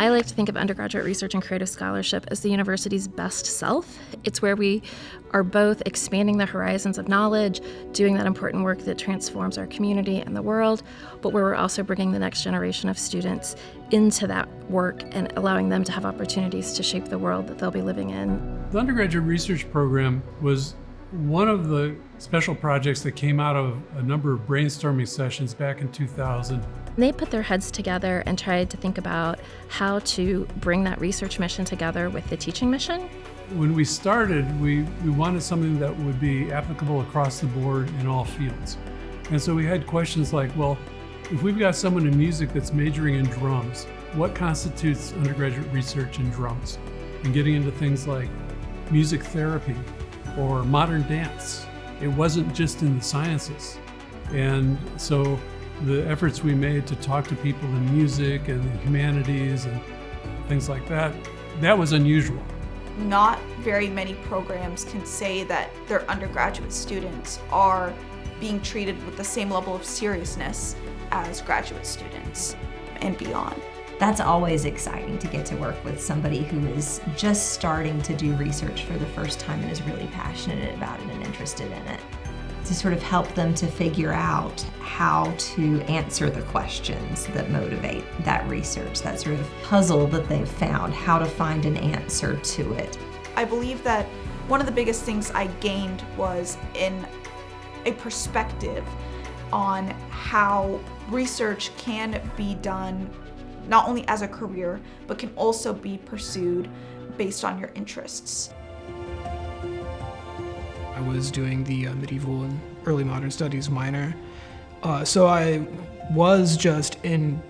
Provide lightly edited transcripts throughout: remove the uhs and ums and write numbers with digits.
I like to think of undergraduate research and creative scholarship as the university's best self. It's where we are both expanding the horizons of knowledge, doing that important work that transforms our community and the world, but where we're also bringing the next generation of students into that work and allowing them to have opportunities to shape the world that they'll be living in. The undergraduate research program was one of the special projects that came out of a number of brainstorming sessions back in 2000. They put their heads together and tried to think about how to bring that research mission together with the teaching mission. When we started, we wanted something that would be applicable across the board in all fields. And so we had questions like, well, if we've got someone in music that's majoring in drums, what constitutes undergraduate research in drums? And getting into things like music therapy or modern dance. It wasn't just in the sciences. And so the efforts we made to talk to people in music and the humanities and things like that, that was unusual. Not very many programs can say that their undergraduate students are being treated with the same level of seriousness as graduate students and beyond. That's always exciting to get to work with somebody who is just starting to do research for the first time and is really passionate about it and interested in it. To sort of help them to figure out how to answer the questions that motivate that research, that sort of puzzle that they've found, how to find an answer to it. I believe that one of the biggest things I gained was in a perspective on how research can be done not only as a career, but can also be pursued based on your interests. I was doing the medieval and early modern studies minor. So I was just in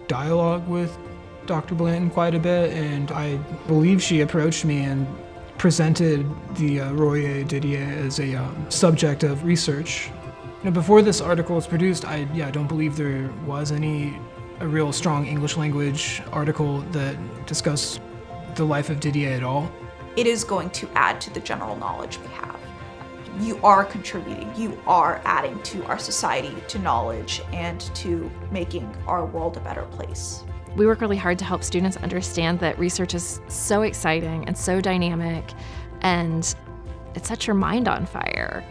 dialogue with Dr. Blanton quite a bit, and I believe she approached me and presented the Royer Didier as a subject of research. Before this article was produced, I don't believe there was a real strong English language article that discussed the life of Didier at all. It is going to add to the general knowledge we have. You are contributing, you are adding to our society, to knowledge, and to making our world a better place. We work really hard to help students understand that research is so exciting and so dynamic, and it sets your mind on fire.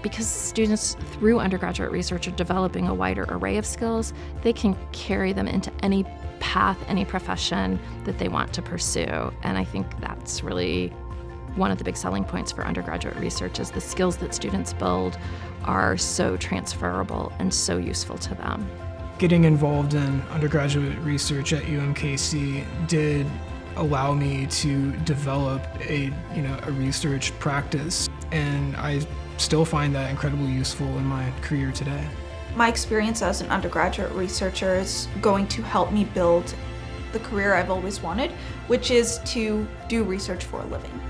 Because students through undergraduate research are developing a wider array of skills, they can carry them into any path, any profession that they want to pursue. And I think that's really one of the big selling points for undergraduate research is the skills that students build are so transferable and so useful to them. Getting involved in undergraduate research at UMKC did allow me to develop a research practice, and I still find that incredibly useful in my career today. My experience as an undergraduate researcher is going to help me build the career I've always wanted, which is to do research for a living.